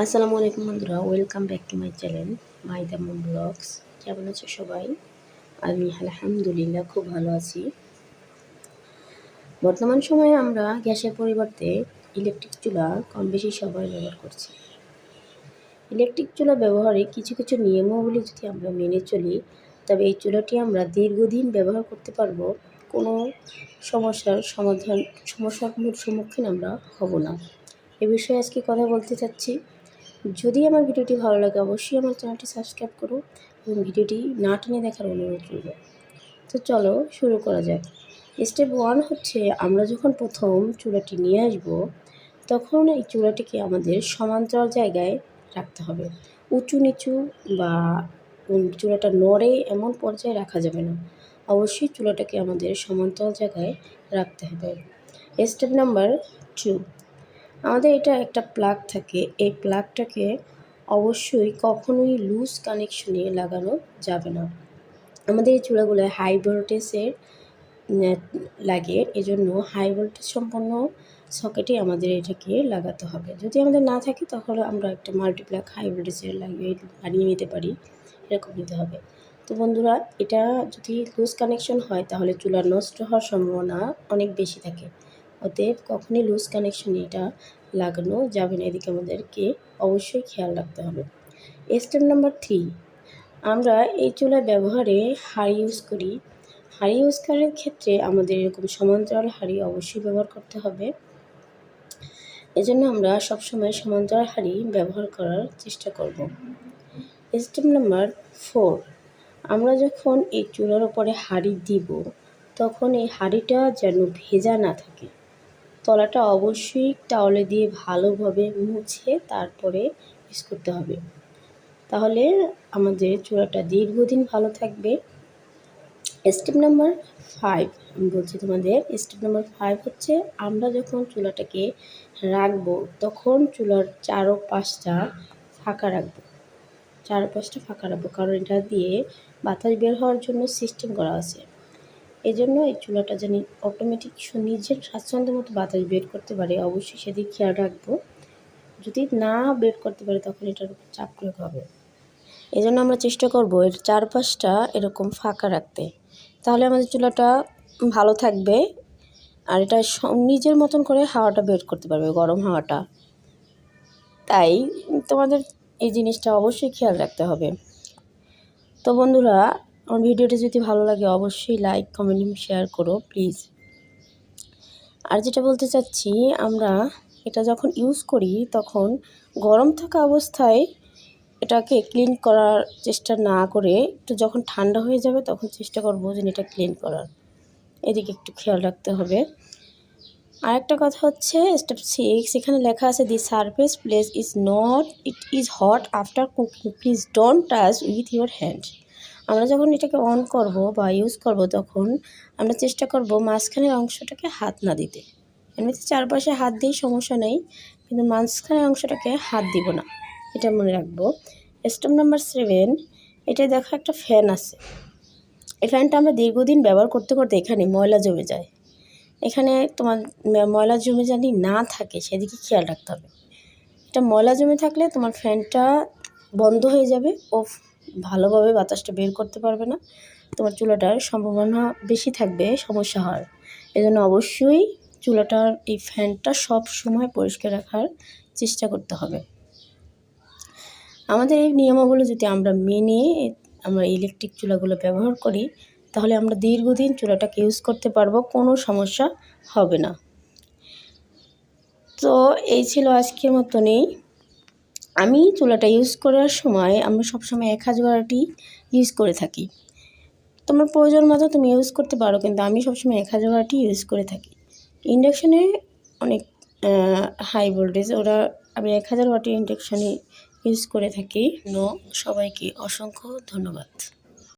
আসসালামু আলাইকুম বন্ধুরা, welcome back to my channel my Daman blogs. কেমন আছো সবাই? আমি আলহামদুলিল্লাহ খুব ভালো আছি। বর্তমান সময়ে আমরা গ্যাসের পরিবর্তে ইলেকট্রিক চুলা কম বেশি সবাই ব্যবহার করছি। ইলেকট্রিক চুলা ব্যবহারে কিছু কিছু নিয়মাবলী যদি আমরা মেনে চলি, তবে এই চুলাটি আমরা দীর্ঘদিন ব্যবহার করতে পারবো। কোনো সমস্যার সম্মুখীন আমরা হব না। এ বিষয়ে আজকে কথা বলতে চাচ্ছি। যদি আমার ভিডিওটি ভালো লাগে অবশ্যই আমার চ্যানেলটি সাবস্ক্রাইব করো এবং ভিডিওটি না টেনে দেখার অনুরোধ রইল। তো চলো শুরু করা যাক। স্টেপ 1 হচ্ছে, আমরা যখন প্রথম চুলাটি নিয়ে আসব তখন এই চুলাটিকে আমাদের সমান্তরাল জায়গায় রাখতে হবে। উঁচু নিচু বা চুলাটা নড়ে এমন পর্যায়ে রাখা যাবে না। অবশ্যই চুলাটাকে আমাদের সমান্তরাল জায়গায় রাখতে হবে। স্টেপ নাম্বার 2, আমাদের এটা একটা প্লাগ থাকে, এই প্লাগটাকে অবশ্যই কখনোই লুজ কানেকশনে লাগানো যাবে না। আমাদের এই চুলাগুলো হাই ভোল্টেজের লাগে, এজন্য হাই ভোল্টেজ সম্পন্ন সকেটে আমাদের এটাকে লাগাতে হবে। যদি আমাদের না থাকে তাহলে আমরা একটা মাল্টিপ্লাগ হাই ভোল্টেজের বানিয়ে নিতে পারি, এরকম নিতে হবে। তো বন্ধুরা, এটা যদি লুজ কানেকশন হয় তাহলে চুলা নষ্ট হওয়ার সম্ভাবনা অনেক বেশি থাকে। অতএব কখনই লুজ কানেকশনে এটা লাগানো যাবে না, এদিকে আমাদেরকে অবশ্যই খেয়াল রাখতে হবে। স্টেপ নাম্বার 3, আমরা এই চুলা ব্যবহারে হাঁড়ি ইউজ করি। হাঁড়ি ইউজ করার ক্ষেত্রে আমাদের এরকম সমান্তরাল হাঁড়ি অবশ্যই ব্যবহার করতে হবে। এজন্য আমরা সবসময় সমান্তরাল হাঁড়ি ব্যবহার করার চেষ্টা করব। স্টেপ নাম্বার 4, আমরা যখন এই চুলার উপরে হাঁড়ি দিব তখন এই হাঁড়িটা যেন ভেজা না থাকে। তলাটা অবশ্যই টাওয়ালে দিয়ে ভালোভাবে মুছে তারপরে ইউজ করতে হবে, তাহলে আমাদের চুলাটা দীর্ঘদিন ভালো থাকবে। স্টেপ নাম্বার 5 আমি বলছি তোমাদের। স্টেপ নাম্বার 5 হচ্ছে, আমরা যখন চুলাটাকে রাখবো তখন চুলার চারপাশটা ফাঁকা রাখবো। কারণ এটা দিয়ে বাতাস বের হওয়ার জন্য সিস্টেম করা আছে। এজন্য এই চুলাটা যেন অটোমেটিক নিজের স্বাচ্ছন্দ্য মতো বাতাস বের করতে পারে, অবশ্যই সেদিকে খেয়াল রাখবো। যদি না বের করতে পারে তখন এটার উপর চাপ প্রয়োগ হবে। এই জন্য আমরা চেষ্টা করবো এর চারপাশটা এরকম ফাঁকা রাখতে, তাহলে আমাদের চুলাটা ভালো থাকবে আর এটা নিজের মতন করে হাওয়াটা বের করতে পারবে, গরম হাওয়াটা। তাই তোমাদের এই জিনিসটা অবশ্যই খেয়াল রাখতে হবে। তো বন্ধুরা, আমার ভিডিওটি যদি ভালো লাগে অবশ্যই লাইক কমেন্ট শেয়ার করো প্লিজ। আর যেটা বলতে চাচ্ছি, আমরা এটা যখন ইউজ করি তখন গরম থাকা অবস্থায় এটাকে ক্লিন করার চেষ্টা না করে একটু যখন ঠান্ডা হয়ে যাবে তখন চেষ্টা করবো যে এটা ক্লিন করার, এদিকে একটু খেয়াল রাখতে হবে। আরেকটা কথা হচ্ছে স্টেপ 6, এখানে লেখা আছে the surface place it is hot after cooking, please don't touch with your hand. আমরা যখন এটাকে অন করব বা ইউজ করব তখন আমরা চেষ্টা করব মাঝখানের অংশটাকে হাত না দিতে। এমনিতে চারপাশে হাত দিয়ে সমস্যা নেই, কিন্তু মাঝখানের অংশটাকে হাত দিব না, এটা মনে রাখবো। স্টেপ নাম্বার 7, এটা দেখো একটা ফ্যান আছে। এই ফ্যানটা আমরা দীর্ঘদিন ব্যবহার করতে করতে এখানে ময়লা জমে যায়। এখানে তোমার ময়লা জমে যদি না থাকে সেদিকে খেয়াল রাখতে হবে। এটা ময়লা জমে থাকলে তোমার ফ্যানটা বন্ধ হয়ে যাবে ও ভালোভাবে বাতাসটা বের করতে পারবে না, তোমার চুলাটার সম্ভাবনা বেশি থাকবে সমস্যা হওয়ার। এজন্য অবশ্যই চুলাটার এই ফ্যানটা সব সময় পরিষ্কার রাখার চেষ্টা করতে হবে। আমাদের এই নিয়মাবলী যদি আমরা মেনে আমরা ইলেকট্রিক চুলাগুলো ব্যবহার করি তাহলে আমরা দীর্ঘদিন চুলাটাকে ইউজ করতে পারবো, কোনো সমস্যা হবে না। তো এই ছিল আজকের মতনই। আমি চুলাটা ইউজ করার সময় আমরা সবসময় 1000 ওয়াটই ইউজ করে থাকি। তোমার প্রয়োজন মতো তুমি ইউজ করতে পারো, কিন্তু আমি সবসময় 1000 ওয়াটই ইউজ করে থাকি। ইন্ডাকশানে অনেক হাই ভোল্টেজ, আমি 1000 ওয়াটের ইন্ডাকশানে ইউজ করে থাকি। সবাইকে অসংখ্য ধন্যবাদ।